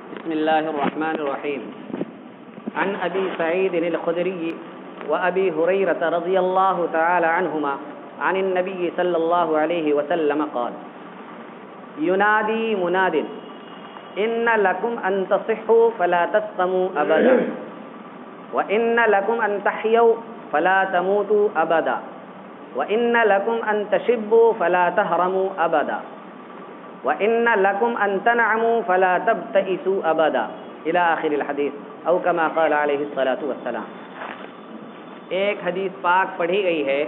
بسم الله الرحمن الرحيم. عن أبي سعيد الخدري وأبي هريرة رضي الله تعالى عنهما عن النبي صلى الله عليه وسلم قال: ينادي مناد إن لكم أن تصحوا فلا تسقموا أبدا وإن لكم أن تحيوا فلا تموتوا أبدا وإن لكم أن تشبوا فلا تهرموا أبدا وَإِنَّ لَكُمْ أَن تَنْعَمُوا فَلَا تَبْتَئِسُوا أَبَدًا إلى آخر الحدیث او كما قال علیہ الصلاۃ والسلام. ایک حدیث پاک پڑھی گئی ہے.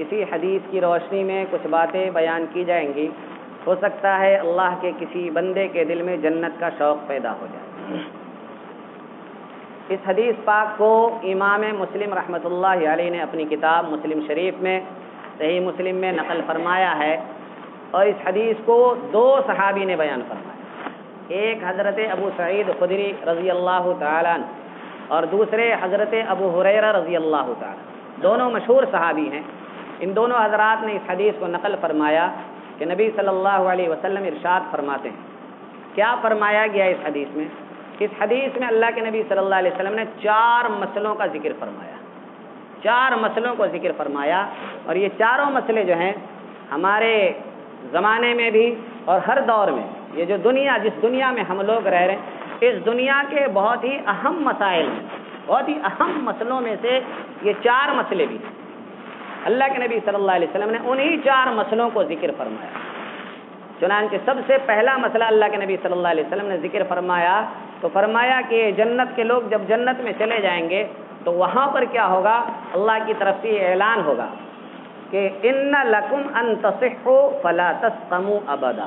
اسی حدیث کی روشنی میں کچھ باتیں بیان کی جائیں گی. ہو سکتا ہے اللہ کے کسی بندے کے دل میں جنت کا شوق پیدا ہو جائے. اس حدیث پاک کو امام مسلم رحمۃ اللہ علیہ نے اپنی کتاب مسلم شریف میں صحیح مسلم میں نقل فرمایا ہے. اور اس حدیث کو دو صحابی نے بیان فرمایا. ایک حضرت ابو سعید خدری رضی اللہ تعالیٰ عنہ اور دوسرے حضرت ابو ہریرہ رضی اللہ تعالیٰ. دونوں مشہور صحابی ہیں. ان دونوں حضرات نے اس حدیث کو نقل فرمایا کہ نبی صلی اللہ علیہ وسلم ارشاد فرماتے ہیں. کیا فرمایا گیا اس حدیث میں؟ اس حدیث میں اللہ کے نبی صلی اللہ علیہ وسلم نے 4 مسئلوں کا ذکر فرمایا. 4 مسئلوں کو ذکر فرمایا. اور یہ چاروں مسئلے جو ہیں ہمارے زمانے میں بھی اور ہر دور میں، یہ جو دنیا جس دنیا میں ہم لوگ رہ رہے ہیں، اس دنیا کے بہت ہی اہم مسائل ہیں. بہت ہی اہم مسئلوں میں سے یہ 4 مسئلے بھی ہیں. اللہ کے نبی صلی اللہ علیہ وسلم نے انہی 4 مسئلوں کو ذکر فرمایا. چنانچہ سب سے پہلا مسئلہ اللہ کے نبی صلی اللہ علیہ وسلم نے ذکر فرمایا تو فرمایا کہ جنت کے لوگ جب جنت میں چلے جائیں گے تو وہاں پر کیا ہوگا؟ اللہ کی طرف سے یہ اعلان ہوگا کہ ان لکم ان تصحوا فلا تسقموا ابدا،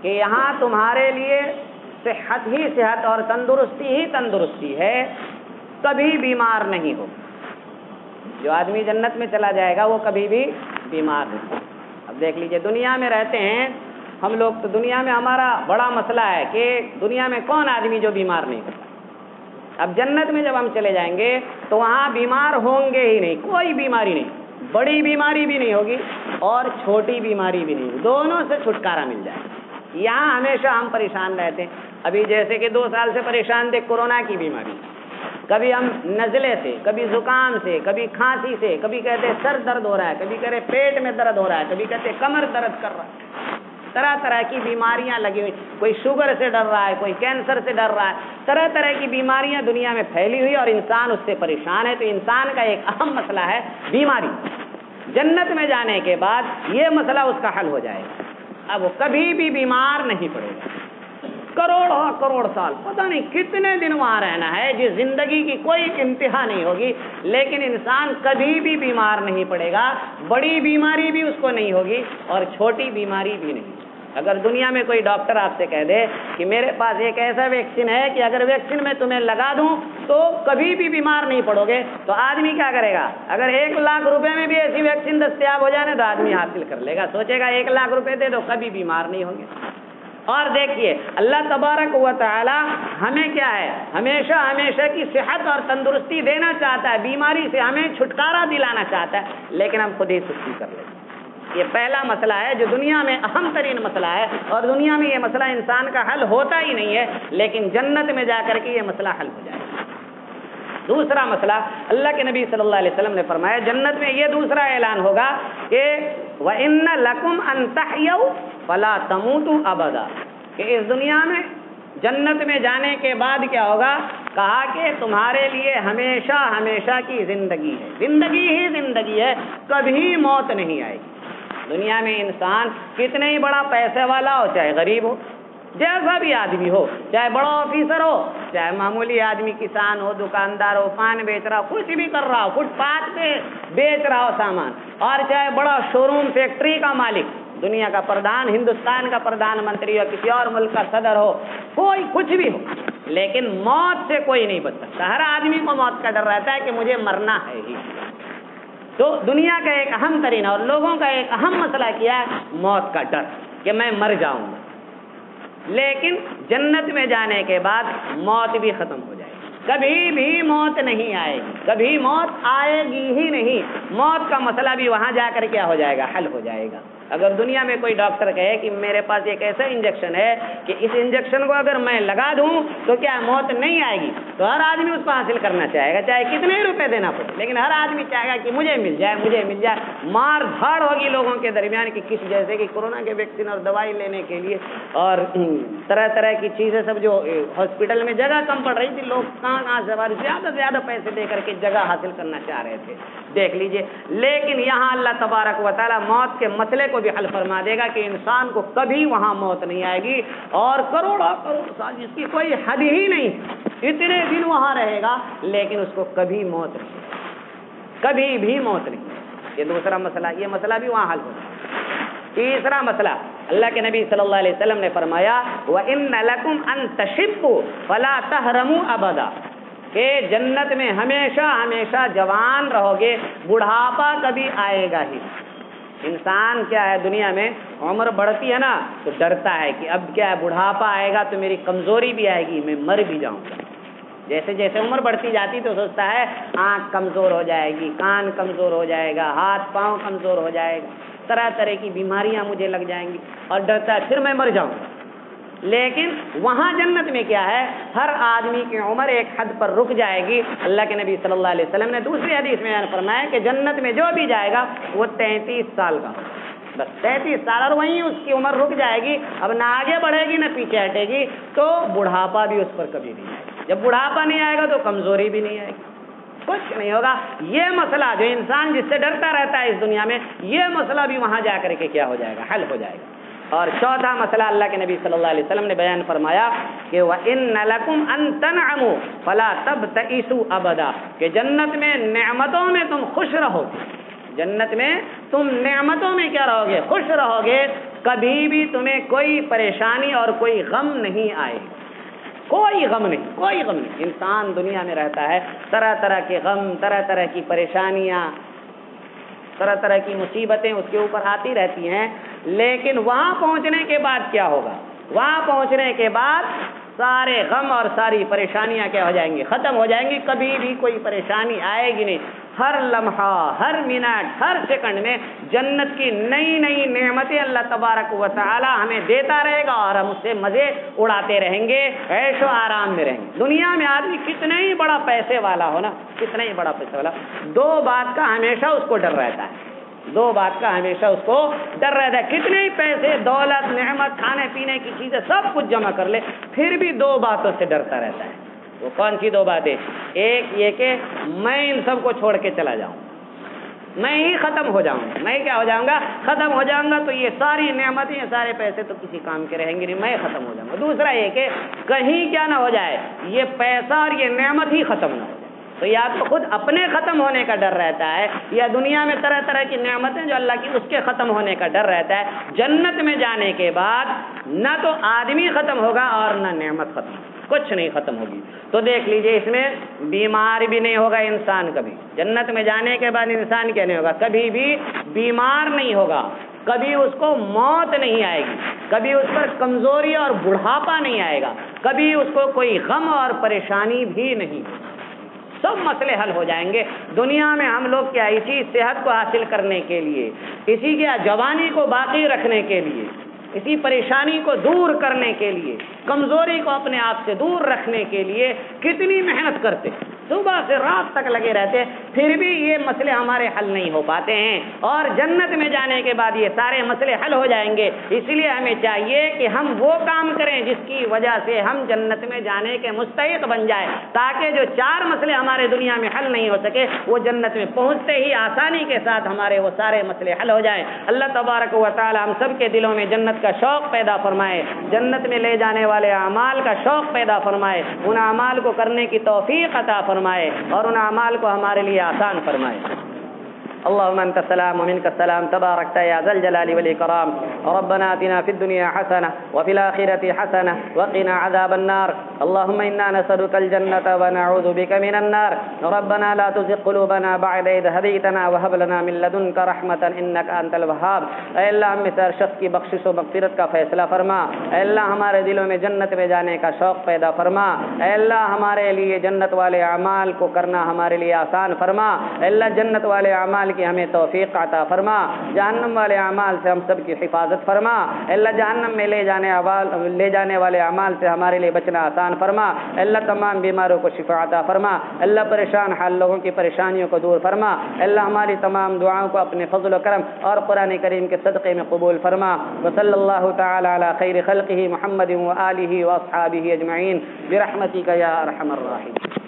کہ یہاں تمہارے لیے صحت ہی صحت اور تندرستی ہی تندرستی ہے، کبھی بیمار نہیں ہو. جو آدمی جنت میں چلا جائے گا وہ کبھی بھی بیمار نہیں ہو. اب دیکھ لیجئے، دنیا میں رہتے ہیں ہم لوگ تو دنیا میں ہمارا بڑا مسئلہ ہے کہ دنیا میں کون آدمی جو بیمار نہیں ہوتا. اب جنت میں جب ہم چلے جائیں گے تو وہاں بیمار ہوں گے ہی نہیں، کوئی بیماری نہیں. بڑی بیماری بھی نہیں ہوگی اور چھوٹی بیماری بھی نہیں ہوگی، دونوں سے چھٹکارا مل جائے. یہاں ہمیشہ ہم پریشان رہتے ہیں. ابھی جیسے کہ 2 سال سے پریشان تھے کورونا کی بیماری. کبھی ہم نزلے سے، کبھی زکام سے، کبھی کھانسی سے، کبھی کہتے سر درد ہو رہا ہے، کبھی کہتے پیٹ میں درد ہو رہا ہے، کبھی کہتے کمر درد کر رہا ہے. طرح طرح کی بیماریاں لگی ہوئی. کوئی شوگر سے ڈر رہا ہے، کوئی کینسر سے ڈر رہا ہے. طرح طرح کی بیماریاں دنیا میں پھیلی ہوئی اور انسان اس سے پریشان ہے. تو انسان کا ایک اہم مسئلہ ہے بیماری. جنت میں جانے کے بعد یہ مسئلہ اس کا حل ہو جائے گا. اب وہ کبھی بھی بیمار نہیں پڑے گا. کروڑ سال پتہ نہیں کتنے دن وہاں رہنا ہے، جس زندگی کی کوئی انتہا نہیں ہوگی، لیکن انسان کبھی بھی بیمار نہیں پڑے گا. بڑی بیماری بھی اس کو نہیں ہوگی اور چھوٹی بیماری بھی نہیں. اگر دنیا میں کوئی ڈاکٹر آپ سے کہہ دے کہ میرے پاس ایک ایسا ویکسین ہے کہ اگر ویکسین میں تمہیں لگا دوں تو کبھی بھی بیمار نہیں پڑو گے، تو آدمی کیا کرے گا؟ اگر 1 لاکھ روپے میں بھی ایسی ویکسین دستیاب ہو جائے تو آدمی حاصل کر لے گا. سوچے گا 1 لاکھ روپے دے دو، کبھی بیمار نہیں ہوں گے. اور دیکھیے اللہ تبارک و تعالی ہمیں کیا ہے؟ ہمیشہ کی صحت اور تندرستی دینا چاہتا ہے، بیماری سے ہمیں چھٹکارا دلانا چاہتا ہے، لیکن ہم خود ہی سستی کر لیتے ہیں. یہ پہلا مسئلہ ہے جو دنیا میں اہم ترین مسئلہ ہے، اور دنیا میں یہ مسئلہ انسان کا حل ہوتا ہی نہیں ہے، لیکن جنت میں جا کر کے یہ مسئلہ حل ہو جائے گا. دوسرا مسئلہ اللہ کے نبی صلی اللہ علیہ وسلم نے فرمایا جنت میں یہ دوسرا اعلان ہوگا کہ وَإِنَّ لَكُمْ أَن تَحْيَوْا فَلَا تَمُوتُوا أَبَدًا، کہ اس دنیا میں جنت میں جانے کے بعد کیا ہوگا؟ کہا کہ تمہارے لیے ہمیشہ کی زندگی ہے، زندگی ہی زندگی ہے، کبھی موت نہیں آئے گی. دنیا میں انسان کتنے ہی بڑا پیسے والا ہو چاہے غریب ہو، جیسا بھی آدمی ہو، چاہے بڑا آفیسر ہو، چاہے معمولی آدمی کسان ہو، دکاندار ہو، پان بیچ رہا ہو، کچھ بھی کر رہا ہو، فٹ پاتھ پہ بیچ رہا ہو سامان، اور چاہے بڑا شو روم فیکٹری کا مالک، دنیا کا پردھان، ہندوستان کا پردھان منتری ہو، کسی اور ملک کا صدر ہو، کوئی کچھ بھی ہو، لیکن موت سے کوئی نہیں بچ سکتا. ہر آدمی کو موت کا ڈر رہتا ہے کہ مجھے مرنا ہے ہی. تو دنیا کا ایک اہم ترین اور لوگوں کا ایک اہم مسئلہ کیا ہے؟ موت کا ڈر کہ میں مر جاؤں گا. لیکن جنت میں جانے کے بعد موت بھی ختم ہو جائے گی، کبھی بھی موت نہیں آئے گی، کبھی موت آئے گی ہی نہیں. موت کا مسئلہ بھی وہاں جا کر کیا ہو جائے گا؟ حل ہو جائے گا. اگر دنیا میں کوئی ڈاکٹر کہے کہ میرے پاس ایک ایسا انجیکشن ہے کہ اس انجیکشن کو اگر میں لگا دوں تو کیا موت نہیں آئے گی، تو ہر آدمی اس کو حاصل کرنا چاہے گا، چاہے کتنے ہی روپے دینا پڑے، لیکن ہر آدمی چاہے گا کہ مجھے مل جائے، مجھے مل جائے۔ مار دھاڑ ہوگی لوگوں کے درمیان کہ کس، جیسے کہ کورونا کے ویکسین اور دوائی لینے کے لیے اور طرح طرح کی چیزیں سب جو ہاسپٹل میں جگہ کم پڑ رہی تھی، لوگ کہاں سے زیادہ سے زیادہ پیسے دے کر کے جگہ حاصل کرنا چاہ رہے تھے، دیکھ لیجئے۔ لیکن یہاں اللہ تبارک و تعالیٰ موت کے مسئلے کو بھی حل فرما دے گا کہ انسان کو کبھی وہاں موت نہیں آئے گی، اور کروڑوں کروڑ سال جس کی کوئی حد ہی نہیں، اتنے دن وہاں رہے گا لیکن اس کو کبھی موت نہیں، کبھی بھی موت نہیں۔ یہ دوسرا مسئلہ، یہ مسئلہ بھی وہاں حل ہوگا۔ تیسرا مسئلہ، اللہ کے نبی صلی اللہ علیہ وسلم نے فرمایا وَإِنَّ لَكُمْ أَن تَشِبُّوا فَلَا تَحْرَمُوا أَبَدًا، کہ جنت میں ہمیشہ ہمیشہ جوان رہو گے، بڑھاپا کبھی آئے گا ہی۔ انسان کیا ہے، دنیا میں عمر بڑھتی ہے نا تو ڈرتا ہے کہ اب کیا ہے، بڑھاپا آئے گا تو میری کمزوری بھی آئے گی، میں مر بھی جاؤں گا۔ جیسے جیسے عمر بڑھتی جاتی تو سوچتا ہے آنکھ کمزور ہو جائے گی، کان کمزور ہو جائے گا، ہاتھ پاؤں کمزور ہو جائے گا، طرح طرح کی بیماریاں مجھے لگ جائیں گی، اور ڈرتا ہے پھر میں مر جاؤں گا۔ لیکن وہاں جنت میں کیا ہے، ہر آدمی کی عمر ایک حد پر رک جائے گی۔ اللہ کے نبی صلی اللہ علیہ وسلم نے دوسری حدیث میں فرمایا کہ جنت میں جو بھی جائے گا وہ 33 سال کا، بس 33 سال، اور وہیں اس کی عمر رک جائے گی، اب نہ آگے بڑھے گی نہ پیچھے ہٹے گی، تو بڑھاپا بھی اس پر کبھی نہیں آئے گا۔ جب بڑھاپا نہیں آئے گا تو کمزوری بھی نہیں آئے گی، کچھ نہیں ہوگا۔ یہ مسئلہ جو انسان جس سے ڈرتا رہتا ہے اس دنیا میں، یہ مسئلہ بھی وہاں جا کر کے کیا ہو جائے گا، حل ہو جائے گا۔ اور چوتھا مسئلہ اللہ کے نبی صلی اللہ علیہ وسلم نے بیان فرمایا کہ وَإِنَّ لَكُمْ أَن تَنْعَمُوا فَلَا تَبْتَئِسُوا أَبَدًا، کہ جنت میں نعمتوں میں تم خوش رہو گے، جنت میں تم نعمتوں میں کیا رہو گے، خوش رہو گے، کبھی بھی تمہیں کوئی پریشانی اور کوئی غم نہیں آئے گا، کوئی غم نہیں، کوئی غم نہیں۔ انسان دنیا میں رہتا ہے، طرح طرح کے غم، طرح طرح کی پریشانیاں، طرح طرح کی مصیبتیں اس کے اوپر آتی رہتی ہیں، لیکن وہاں پہنچنے کے بعد کیا ہوگا، وہاں پہنچنے کے بعد سارے غم اور ساری پریشانیاں کیا ہو جائیں گی، ختم ہو جائیں گی، کبھی بھی کوئی پریشانی آئے گی نہیں۔ ہر لمحہ، ہر منٹ، ہر سیکنڈ میں جنت کی نئی نئی نعمتیں اللہ تبارک و تعالی ہمیں دیتا رہے گا، اور ہم اس سے مزے اڑاتے رہیں گے، عیش و آرام میں رہیں گے۔ دنیا میں آدمی کتنا ہی بڑا پیسے والا ہو نا، کتنا ہی بڑا پیسے والا، دو بات کا ہمیشہ اس کو ڈر رہتا ہے، دو بات کا ہمیشہ اس کو ڈر رہتا ہے، کتنے ہی پیسے، دولت، نعمت، کھانے پینے کی چیزیں سب کچھ جمع کر لے، پھر بھی دو باتوں سے ڈرتا رہتا ہے۔ وہ کون سی دو باتیں؟ ایک یہ کہ میں ان سب کو چھوڑ کے چلا جاؤں، میں ہی ختم ہو جاؤں گا، میں کیا ہو جاؤں گا، ختم ہو جاؤں گا، تو یہ ساری نعمتیں، یہ سارے پیسے تو کسی کام کے رہیں گے نہیں، میں ختم ہو جاؤں گا۔ دوسرا یہ کہ کہیں کیا نہ ہو جائے، یہ پیسہ اور یہ نعمت ہی ختم نہ ہو جائے، تو یا تو خود اپنے ختم ہونے کا ڈر رہتا ہے، یا دنیا میں طرح طرح کی نعمتیں جو اللہ کی، اس کے ختم ہونے کا ڈر رہتا ہے۔ جنت میں جانے کے بعد نہ تو آدمی ختم ہوگا اور نہ نعمت ختم ہوگی، کچھ نہیں ختم ہوگی۔ تو دیکھ لیجئے، اس میں بیمار بھی نہیں ہوگا انسان کبھی، جنت میں جانے کے بعد انسان کیا نہیں ہوگا، کبھی بھی بیمار نہیں ہوگا، کبھی اس کو موت نہیں آئے گی، کبھی اس پر کمزوری اور بڑھاپا نہیں آئے گا، کبھی اس کو کوئی غم اور پریشانی بھی نہیں ہوگی، سب مسئلے حل ہو جائیں گے۔ دنیا میں ہم لوگ کیا اسی صحت کو حاصل کرنے کے لیے، اسی کیا جوانی کو باقی رکھنے کے لیے، اسی پریشانی کو دور کرنے کے لیے، کمزوری کو اپنے آپ سے دور رکھنے کے لیے کتنی محنت کرتے، صبح سے رات تک لگے رہتے، پھر بھی یہ مسئلے ہمارے حل نہیں ہو پاتے ہیں، اور جنت میں جانے کے بعد یہ سارے مسئلے حل ہو جائیں گے۔ اس لیے ہمیں چاہیے کہ ہم وہ کام کریں جس کی وجہ سے ہم جنت میں جانے کے مستحق بن جائیں، تاکہ جو چار مسئلے ہمارے دنیا میں حل نہیں ہو سکے، وہ جنت میں پہنچتے ہی آسانی کے ساتھ ہمارے وہ سارے مسئلے حل ہو جائیں۔ اللہ تبارک و تعالی ہم سب کے دلوں میں جنت کا شوق پیدا فرمائے، جنت میں لے جانے والے اعمال کا شوق پیدا فرمائے، ان اعمال کو کرنے کی توفیق عطا فرمائے، اور ان اعمال کو ہمارے لیے آسان فرمائے۔ اللهم انت السلام ومنك السلام، تباركت يا ذا الجلال والاكرام۔ ربنا آتنا في الدنيا حسنه وفي الاخره حسنه وقنا عذاب النار۔ اللهم انا نسألك الجنه ونعوذ بك من النار۔ ربنا لا تزغ قلوبنا بعد إذ هديتنا وهب لنا من لدنك رحمه انك انت الوهاب۔ اے اللہ ہم میں سے ہر شخص کی بخشش و مغفرت کا فیصلہ فرما، اے اللہ ہمارے دلوں میں جنت میں جانے کا شوق پیدا فرما، اے اللہ ہمارے لیے جنت والے اعمال کو کرنا ہمارے لیے آسان فرما، اے اللہ جنت والے اعمال اعمال کی ہمیں توفیق عطا فرما، جہنم والے اعمال سے ہم سب کی حفاظت فرما، اللہ جہنم میں لے جانے والے اعمال سے ہمارے لیے بچنا آسان فرما، اللہ تمام بیماروں کو شفا عطا فرما، اللہ پریشان حال لوگوں کی پریشانیوں کو دور فرما، اللہ ہماری تمام دعاؤں کو اپنے فضل و کرم اور قرآن کریم کے صدقے میں قبول فرما، وصلی اللہ تعالی علی خیر خلقہ محمد و آلہ و اصحابہ اجمعین برحمتک یا ارحم الراحمین۔